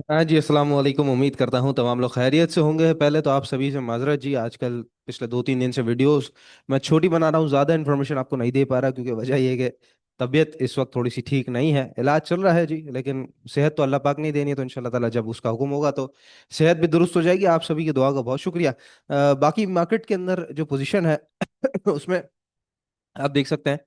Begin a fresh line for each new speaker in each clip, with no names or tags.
हाँ जी, अस्सलाम वालेकुम। उम्मीद करता हूँ तमाम लोग खैरियत से होंगे। पहले तो आप सभी से माजरत जी, आजकल पिछले 2-3 दिन से वीडियोस मैं छोटी बना रहा हूँ, ज़्यादा इन्फॉर्मेशन आपको नहीं दे पा रहा, क्योंकि वजह ये है कि तबीयत इस वक्त थोड़ी सी ठीक नहीं है। इलाज चल रहा है जी, लेकिन सेहत तो अल्लाह पाक नहीं देनी है, तो इंशाल्लाह ताला जब उसका हुक्म होगा तो सेहत भी दुरुस्त हो जाएगी। आप सभी की दुआ का बहुत शुक्रिया। बाकी मार्केट के अंदर जो पोजीशन है उसमें आप देख सकते हैं,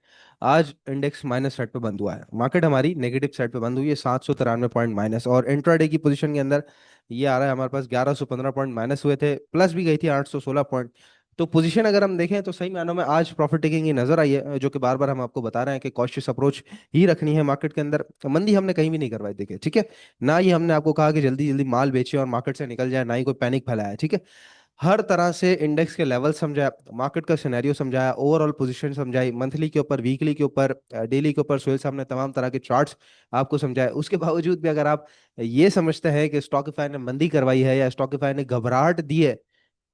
आज इंडेक्स माइनस साइड पे बंद हुआ है। मार्केट हमारी नेगेटिव साइड पे बंद हुई है, 793 पॉइंट माइनस। और इंट्राडे की पोजीशन के अंदर ये आ रहा है हमारे पास 1115 पॉइंट माइनस हुए थे, प्लस भी गई थी 816 पॉइंट। तो पोजीशन अगर हम देखें तो सही मायनों में आज प्रॉफिट टेकिंग ही नजर आई है, जो कि बार बार हम आपको बता रहे हैं कि कॉशियस अप्रोच ही रखनी है मार्केट के अंदर। मंदी हमने कहीं भी नहीं करवाई, देखिए ठीक है। ना ही हमने आपको कहा कि जल्दी जल्दी माल बेचे और मार्केट से निकल जाए, ना ही कोई पैनिक फैलाया, ठीक है। हर तरह से इंडेक्स के लेवल समझाया, मार्केट का सिनेरियो समझाया, ओवरऑल पोजीशन समझाई, मंथली के ऊपर, वीकली के ऊपर, डेली के ऊपर। सोहेल साहब ने तमाम तरह के चार्ट्स आपको समझाए। उसके बावजूद भी अगर आप ये समझते हैं कि स्टॉकिफाई ने मंदी करवाई है या स्टॉकिफाई ने घबराहट दी है,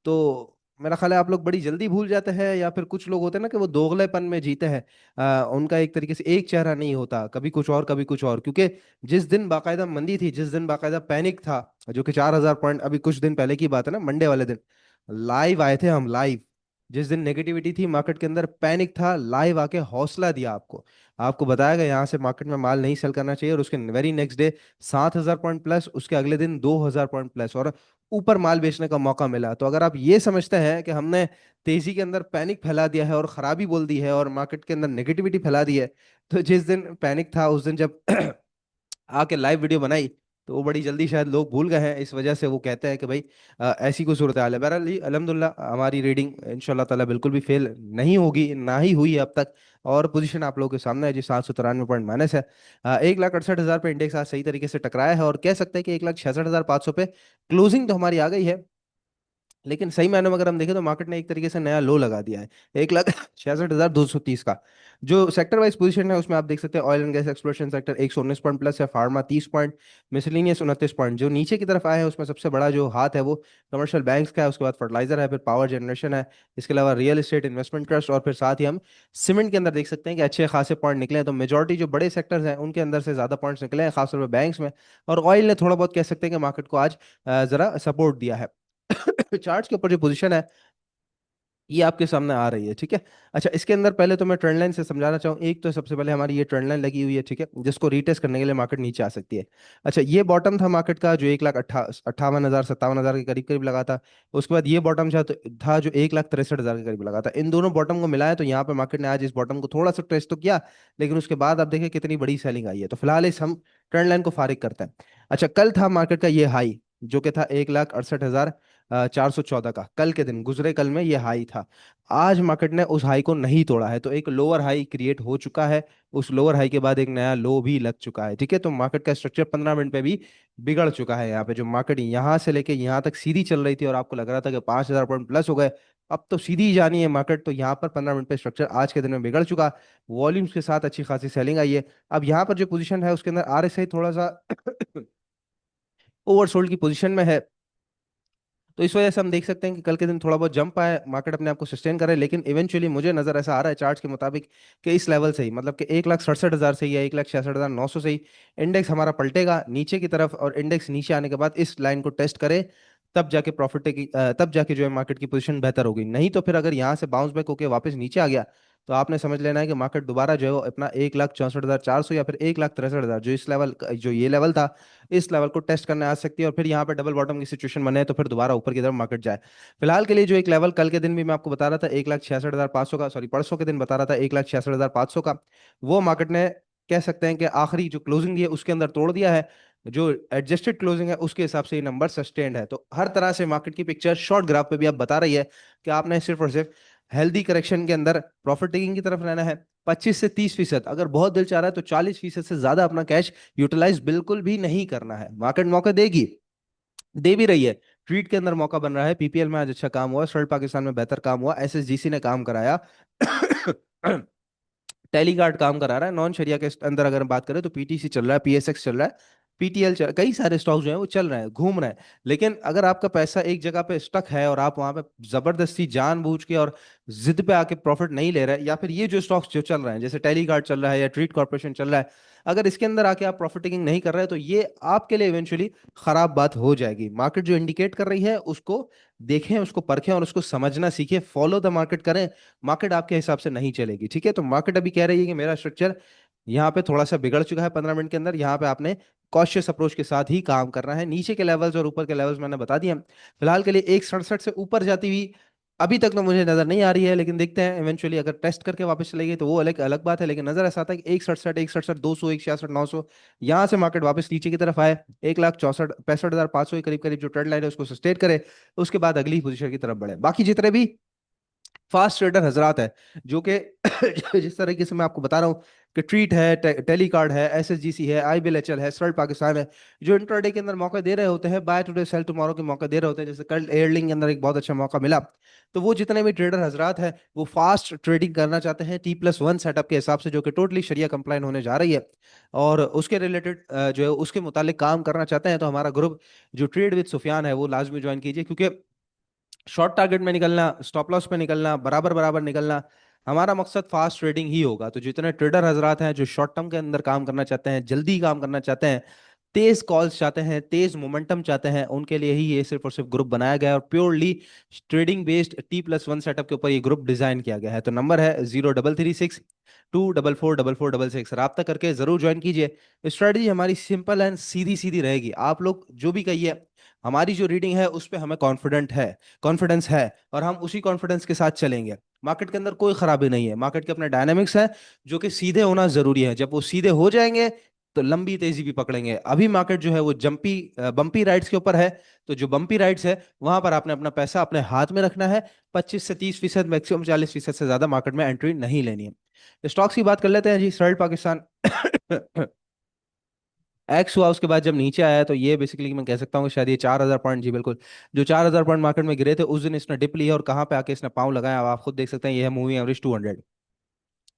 तो मेरा ख्याल है आप लोग बड़ी जल्दी भूल जाते हैं, या फिर कुछ लोग होते हैं ना कि वो दोगलेपन में जीते हैं। उनका एक तरीके से एक चेहरा नहीं होता, कभी कुछ और कभी कुछ और। क्योंकि जिस दिन बाकायदा मंदी थी, जिस दिन बाकायदा पैनिक था, जो कि 4,000 पॉइंट अभी कुछ दिन पहले की बात है ना, मंडे वाले दिन लाइव आए थे हम, लाइव। जिस दिन नेगेटिविटी थी मार्केट के अंदर, पैनिक था, लाइव आके हौसला दिया आपको। आपको बताया गया यहाँ से मार्केट में माल नहीं सेल करना चाहिए, और उसके very next day 7,000 point plus, उसके अगले दिन 2,000 पॉइंट प्लस, और ऊपर माल बेचने का मौका मिला। तो अगर आप ये समझते हैं कि हमने तेजी के अंदर पैनिक फैला दिया है और खराबी बोल दी है और मार्केट के अंदर नेगेटिविटी फैला दी है, तो जिस दिन पैनिक था उस दिन जब आके लाइव वीडियो बनाई, तो वो बड़ी जल्दी शायद लोग भूल गए हैं। इस वजह से वो कहते हैं कि भाई ऐसी कोई सूरत हाल है। बहरहाल जी, अल्हम्दुलिल्लाह हमारी रीडिंग इंशाल्लाह ताला बिल्कुल भी फेल नहीं होगी, ना ही हुई है अब तक। और पोजीशन आप लोगों के सामने है जी, 793 पॉइंट माइनस है। 1,68,000 पे इंडेक्स आज सही तरीके से टकराया है, और कह सकते हैं कि 1,66,500 पे क्लोजिंग तो हमारी आ गई है। लेकिन सही मायने में अगर हम देखें तो मार्केट ने एक तरीके से नया लो लगा दिया है, 1,66,230 का। जो सेक्टर वाइज पोजीशन है उसमें आप देख सकते हैं, oil and gas exploration sector 119 point plus है, फार्मा 30 पॉइंट, मिसलिनियस 29 पॉइंट। जो नीचे की तरफ आए हैं उसमें सबसे बड़ा जो हाथ है वो कमर्शियल बैंक्स का है, उसके बाद फर्टिलाइजर है, फिर पावर जनरेशन है, इसके अलावा रियल एस्टेट इन्वेस्टमेंट ट्रस्ट, और फिर साथ ही हम सीमेंट के अंदर देख सकते हैं कि अच्छे खासे पॉइंट निकले हैं। तो मेजोरिटी जो बड़े सेक्टर्स हैं उनके अंदर से ज्यादा पॉइंट्स निकले हैं, खासतौर पर बैंक्स में। और ऑयल ने थोड़ा बहुत कह सकते हैं कि मार्केट को आज जरा सपोर्ट दिया है। चार्ट्स के ऊपर जो पोजीशन है ये आपके सामने आ रही है, ठीक है। अच्छा, इसके अंदर पहले तो मैं ट्रेंड लाइन से समझाना चाहूँ। एक तो सबसे पहले हमारी ये ट्रेंड लाइन लगी हुई है, ठीक है, जिसको रीटेस्ट करने के लिए मार्केट नीचे आ सकती है। अच्छा, ये बॉटम था मार्केट का जो 1,58,000 57,000 के करीब करीब लगा था। उसके बाद ये बॉटम था जो 1,63,000 के करीब लगा था। इन दोनों बॉटम को मिलाया तो यहाँ पे मार्केट ने आज इस बॉटम को थोड़ा सा टेस्ट तो किया, लेकिन उसके बाद आप देखें कितनी बड़ी सेलिंग आई है। तो फिलहाल इस हम ट्रेंड लाइन को फारिग करते हैं। अच्छा, कल था मार्केट का ये हाई, जो कि था 1,68,414 का। कल के दिन, गुजरे कल में ये हाई था। आज मार्केट ने उस हाई को नहीं तोड़ा है, तो एक लोअर हाई क्रिएट हो चुका है। उस लोअर हाई के बाद एक नया लो भी लग चुका है, ठीक है। तो मार्केट का स्ट्रक्चर 15 मिनट पे भी बिगड़ चुका है। यहाँ पे जो मार्केट यहाँ से लेके यहाँ तक सीधी चल रही थी और आपको लग रहा था कि 5,000 पॉइंट प्लस हो गए, अब तो सीधी ही जानी है मार्केट, तो यहाँ पर 15 मिनट पे स्ट्रक्चर आज के दिन में बिगड़ चुका। वॉल्यूम्स के साथ अच्छी खासी सेलिंग आई है। अब यहाँ पर जो पोजीशन है उसके अंदर आरएसआई थोड़ा सा ओवरसोल्ड की पोजीशन में है। तो इस वजह से हम देख सकते हैं कि कल के दिन थोड़ा बहुत जंप आया, मार्केट अपने आप को सस्टेन करे, लेकिन इवेंचुअली मुझे नजर ऐसा आ रहा है चार्ट के मुताबिक कि इस लेवल से ही, मतलब कि 1,67,000 से ही या 1,66,900 से ही इंडेक्स हमारा पलटेगा नीचे की तरफ, और इंडेक्स नीचे आने के बाद इस लाइन को टेस्ट करे, तब जाके प्रॉफिट की तब जाके जो है मार्केट की पोजीशन बेहतर होगी। नहीं तो फिर अगर यहाँ से बाउंस बैक होकर वापस नीचे आ गया, तो आपने समझ लेना है कि मार्केट दोबारा जो है वो अपना 1,64,400 या फिर 1,63,000, जो इस लेवल, जो ये लेवल था, इस लेवल को टेस्ट करने आ सकती है। और फिर यहाँ पे डबल बॉटम की सिचुएशन बने तो फिर दोबारा ऊपर की तरफ मार्केट जाए। फिलहाल के लिए जो एक लेवल कल के दिन भी मैं आपको बता रहा था 1,66,500 का, सॉरी परसों के दिन बता रहा था 1,66,500 का, वो मार्केट ने कह सकते हैं कि आखिरी जो क्लोजिंग दी है उसके अंदर तोड़ दिया है। जो एडजस्टेड क्लोजिंग है उसके हिसाब से ये नंबर सस्टेन्ड है। तो हर तरह से मार्केट की पिक्चर शॉर्ट ग्राफ पे भी अब बता रही है कि आपने सिर्फ और सिर्फ हेल्दी करेक्शन के अंदर प्रॉफिट टेकिंग की तरफ रहना है। 25 से 30%, अगर बहुत दिल चाह रहा है तो 40% से ज्यादा अपना कैश यूटिलाइज बिल्कुल भी नहीं करना है। मार्केट मौका देगी, दे भी रही है। ट्रीट के अंदर मौका बन रहा है, पीपीएल में आज अच्छा काम हुआ, स्टर्ड पाकिस्तान में बेहतर काम हुआ, एसएसजीसी ने काम कराया, टेलीगार्ड काम करा रहा है। नॉन शरिया के अंदर अगर हम बात करें तो पीटीसी चल रहा है, पीएसएक्स चल रहा है, पीटीएल कई सारे स्टॉक जो है वो चल रहे हैं, घूम रहे हैं। लेकिन अगर आपका पैसा एक जगह पे स्टक है और आप वहां पे जबरदस्ती जानबूझ के और जिद पे आके प्रॉफिट नहीं ले रहे, या फिर ये जो स्टॉक्स जो चल रहे हैं जैसे टेलीगार्ड चल रहा है या ट्रीट कॉर्पोरेशन चल रहा है, अगर इसके अंदर आके आप प्रॉफिट टेकिंग नहीं कर रहे हैं तो ये आपके लिए इवेंचुअली खराब बात हो जाएगी। मार्केट जो इंडिकेट कर रही है उसको देखें, उसको परखें और उसको समझना सीखें, फॉलो द मार्केट करें। मार्केट आपके हिसाब से नहीं चलेगी, ठीक है। तो मार्केट अभी कह रही है कि मेरा स्ट्रक्चर यहाँ पे थोड़ा सा बिगड़ चुका है 15 मिनट के अंदर, यहाँ पे आपने कॉशियस अप्रोच के साथ ही काम करना है। नीचे के लेवल्स और ऊपर के लेवल्स मैंने बता दिए हैं। फिलहाल के लिए 167 से ऊपर जाती हुई अभी तक तो मुझे नजर नहीं आ रही है, लेकिन देखते हैं इवेंचुअली अगर टेस्ट करके वापस चलेगी तो वो अलग अलग बात है। लेकिन नजर ऐसा आता है कि 167, 167, 200, 166, 900, यहाँ से मार्केट वापस नीचे की तरफ आए, 1,64,65,500 के करीब करीब जो ट्रेंड लाइन है उसको सस्टेन करे, उसके बाद अगली पोजीशन की तरफ बढ़े। बाकी जितने भी फास्ट ट्रेडर हजरात है जो कि जिस तरीके से मैं आपको बता रहा हूँ कि ट्रीट है, टेलीकार्ड है, एसएसजीसी है, आईबीएलएचएल है, स्टर्ड पाकिस्तान है, जो इंट्राडे के अंदर मौका दे रहे होते हैं, बाय टुडे सेल टुमारो के मौका दे रहे होते हैं, जैसे कल एयरलिंक के अंदर एक बहुत अच्छा मौका मिला। तो वो जितने भी ट्रेडर हजरात हैं वो फास्ट ट्रेडिंग करना चाहते हैं T+1 सेटअप के हिसाब से, जो कि टोटली शरिया कंप्लाइन होने जा रही है, और उसके रिलेटेड जो है उसके मुतालिक काम करना चाहते हैं, तो हमारा ग्रुप जो ट्रेड विद सुफियान है वो लाजमी ज्वाइन कीजिए। क्योंकि शॉर्ट टारगेट में निकलना, स्टॉप लॉस पे निकलना, बराबर बराबर निकलना, हमारा मकसद फास्ट ट्रेडिंग ही होगा। तो जितने ट्रेडर हजरात हैं जो शॉर्ट टर्म के अंदर काम करना चाहते हैं, जल्दी काम करना चाहते हैं, तेज कॉल्स चाहते हैं, तेज मोमेंटम चाहते हैं, उनके लिए ही ये सिर्फ और सिर्फ ग्रुप बनाया गया है, और purely trading based T+1 setup के ऊपर ये ग्रुप डिजाइन किया गया है। तो नंबर है 0336 2444466, रब्ता करके जरूर ज्वाइन कीजिए। स्ट्रेटजी हमारी सिंपल एंड सीधी सीधी रहेगी। आप लोग जो भी कहिए, हमारी जो रीडिंग है उस पर हमें कॉन्फिडेंस है, और हम उसी कॉन्फिडेंस के साथ चलेंगे। मार्केट के अंदर कोई खराबी नहीं है, मार्केट के अपने डायनामिक्स है जो कि सीधे होना जरूरी है। जब वो सीधे हो जाएंगे तो लंबी तेजी भी पकड़ेंगे। अभी मार्केट जो है वो बम्पी राइड्स के ऊपर है। तो जो बम्पी राइड्स है वहां पर आपने अपना पैसा अपने हाथ में रखना है। 25 से 30%, मैक्सिमम 40% से ज्यादा मार्केट में एंट्री नहीं लेनी है। स्टॉक्स की बात कर लेते हैं जी। स्टर्ड पाकिस्तान एक्स हुआ, उसके बाद जब नीचे आया तो ये बेसिकली मैं कह सकता हूँ कि शायद ये 4,000 पॉइंट, जी बिल्कुल, जो 4,000 पॉइंट मार्केट में गिरे थे उस दिन इसने डिप लिया और कहाँ पे आके इसने पाँव लगाया, अब आप खुद देख सकते हैं। ये है मूविंग एवरेज 200।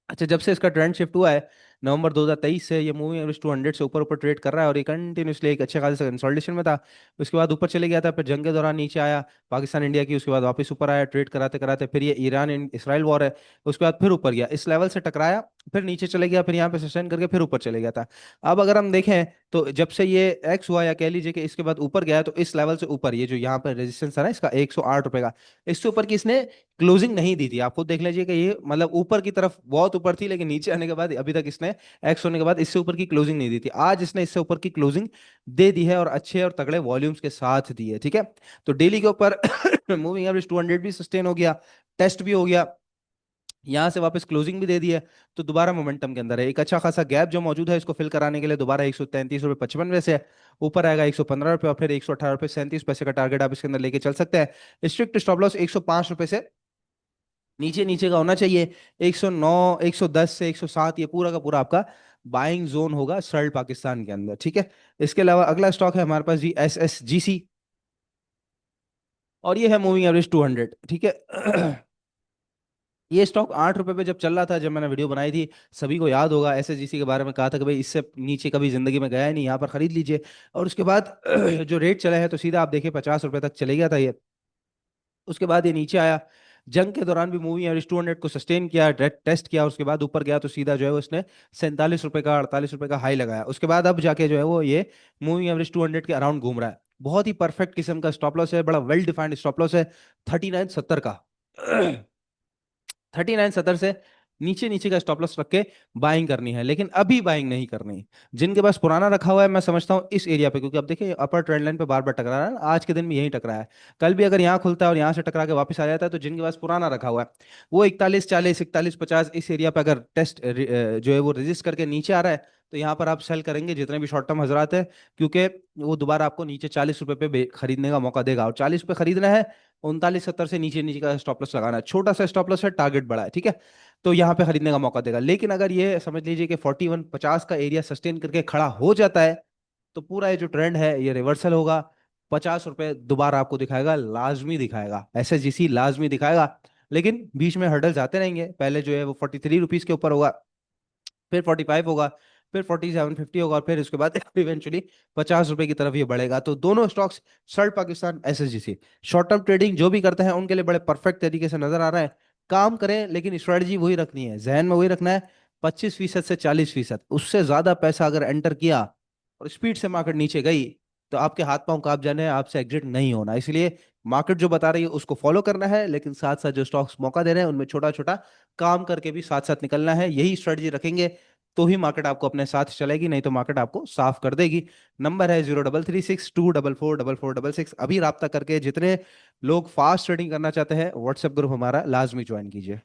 अच्छा, जब से इसका ट्रेंड शिफ्ट हुआ है नवंबर 2023 से, ये मूविंग एवरेज 200 से ऊपर ऊपर ट्रेड कर रहा है, और ये कंटिन्यूसली एक अच्छे खासे कंसोलिडेशन में था। उसके बाद ऊपर चले गया था, फिर जंग के दौरान नीचे आया पाकिस्तान इंडिया की, उसके बाद वापस ऊपर आया ट्रेड कराते कराते, फिर ये ईरान इसराइल वॉर है, उसके बाद फिर ऊपर गया, इस लेवल से टकराया, फिर नीचे चले गया, फिर यहाँ पे सस्टेन करके फिर ऊपर चले गया था। अब अगर हम देखें तो जब से ये एक्स हुआ, या कह लीजिए कि इसके बाद ऊपर गया है, तो इस लेवल से ऊपर ये जो यहाँ पर रेजिस्टेंस है ना इसका 108 रुपए का, इससे ऊपर की इसने क्लोजिंग नहीं दी थी। आप खुद देख लीजिए कि ये मतलब ऊपर की तरफ बहुत ऊपर थी, लेकिन नीचे आने के बाद अभी तक इसने एक्स होने के बाद इससे ऊपर की क्लोजिंग नहीं दी थी। आज इसने इससे ऊपर की क्लोजिंग दे दी है, और अच्छे और तगड़े वॉल्यूम्स के साथ दी है, ठीक है। तो डेली के ऊपर मूविंग एवरेज 200 भी सस्टेन हो गया, टेस्ट भी हो गया, यहाँ से वापस क्लोजिंग भी दे दी है। तो दोबारा मोमेंटम के अंदर है, एक अच्छा खासा गैप जो मौजूद है इसको फिल कराने के लिए दोबारा 133 रुपये 55 से ऊपर आएगा 115 रुपये, और फिर 118 रुपये 37 पैसे का टारगेट आप इसके अंदर लेके चल सकते हैं। स्ट्रिक्ट स्टॉप लॉस 105 रुपये से नीचे नीचे का होना चाहिए। 109, 110 से 107 ये पूरा का पूरा आपका बाइंग जोन होगा सर्ल्ड पाकिस्तान के अंदर, ठीक है। इसके अलावा अगला स्टॉक है हमारे पास जी SSGC, और ये है मूविंग एवरेज 200, ठीक है। ये स्टॉक 8 रुपए पे जब चल रहा था, जब मैंने वीडियो बनाई थी, सभी को याद होगा SSGC के बारे में कहा था कि भाई इससे नीचे कभी जिंदगी में गया ही नहीं, यहाँ पर खरीद लीजिए। और उसके बाद जो रेट चला है तो सीधा आप देखिए 50 रुपए तक चले गया था ये। उसके बाद ये नीचे आया, जंग के दौरान भी मूवी एवरेज 200 को सस्टेन किया, टेस्ट किया, उसके बाद ऊपर गया तो सीधा जो है वो इसने 47 रुपए का 48 रुपए का हाई लगाया। उसके बाद अब जाके जो है वो ये मूविंग एवरेज 200 के अराउंड घूम रहा है। बहुत ही परफेक्ट किस्म का स्टॉप लॉस है, बड़ा वेल डिफाइंड स्टॉप लॉस है 39.70 का। 39.70 से नीचे नीचे का स्टॉप लॉस रख के बाइंग करनी है, लेकिन अभी बाइंग नहीं करनी। जिनके पास पुराना रखा हुआ है, मैं समझता हूँ इस एरिया पे, क्योंकि अब देखिए अपर ट्रेंड लाइन पे बार बार टकरा रहा है, आज के दिन में यही टकराया है, कल भी अगर यहाँ खुलता है और यहाँ से टकरा के वापस आ जाता है, तो जिनके पास पुराना रखा हुआ है वो 41.40, 41.50 इस एरिया पे अगर टेस्ट जो है वो रजिस्ट करके नीचे आ रहा है, तो यहाँ पर आप सेल करेंगे जितने भी शॉर्ट टर्म हजरात है, क्योंकि वो दोबारा आपको नीचे 40 रुपए पे खरीदने का मौका देगा, और 40 पे खरीदना है, 39.70 से नीचे नीचे का स्टॉप लॉस लगाना है, छोटा सा स्टॉप लॉस है, टारगेट बड़ा है, ठीक है। तो यहाँ पे खरीदने का मौका देगा। लेकिन अगर ये समझ लीजिए कि 41.50 का एरिया सस्टेन करके खड़ा हो जाता है, तो पूरा ये जो ट्रेंड है ये रिवर्सल होगा, 50 रुपए दोबारा आपको दिखाएगा, लाजमी दिखाएगा, SSGC लाजमी दिखाएगा। लेकिन बीच में हर्डल्स आते रहेंगे, पहले जो है वो 43 रुपीज के ऊपर होगा, फिर 45 होगा, फिर 4750 होगा, और फिर उसके बाद इवेंचुअली 50 रुपए की तरफ ये बढ़ेगा। तो दोनों स्टॉक्स, सर्ड Pakistan, SSGC, short term trading जो भी करते हैं उनके लिए बड़े परफेक्ट तरीके से नजर आ रहा है। काम करें, लेकिन स्ट्रेटजी वही रखनी है, जहन में वही रखना है, 25% से 40%। उससे ज्यादा पैसा अगर एंटर किया और स्पीड से मार्केट नीचे गई, तो आपके हाथ पांव कांप जाने हैं, आपसे एग्जिट नहीं होना। इसलिए मार्केट जो बता रही है उसको फॉलो करना है, लेकिन साथ साथ जो स्टॉक्स मौका दे रहे हैं उनमें छोटा छोटा काम करके भी साथ साथ निकलना है। यही स्ट्रेटजी रखेंगे तो ही मार्केट आपको अपने साथ चलेगी, नहीं तो मार्केट आपको साफ कर देगी। नंबर है 0336244466। अभी राब्ता करके जितने लोग फास्ट ट्रेडिंग करना चाहते हैं, व्हाट्सएप ग्रुप हमारा लाजमी ज्वाइन कीजिए।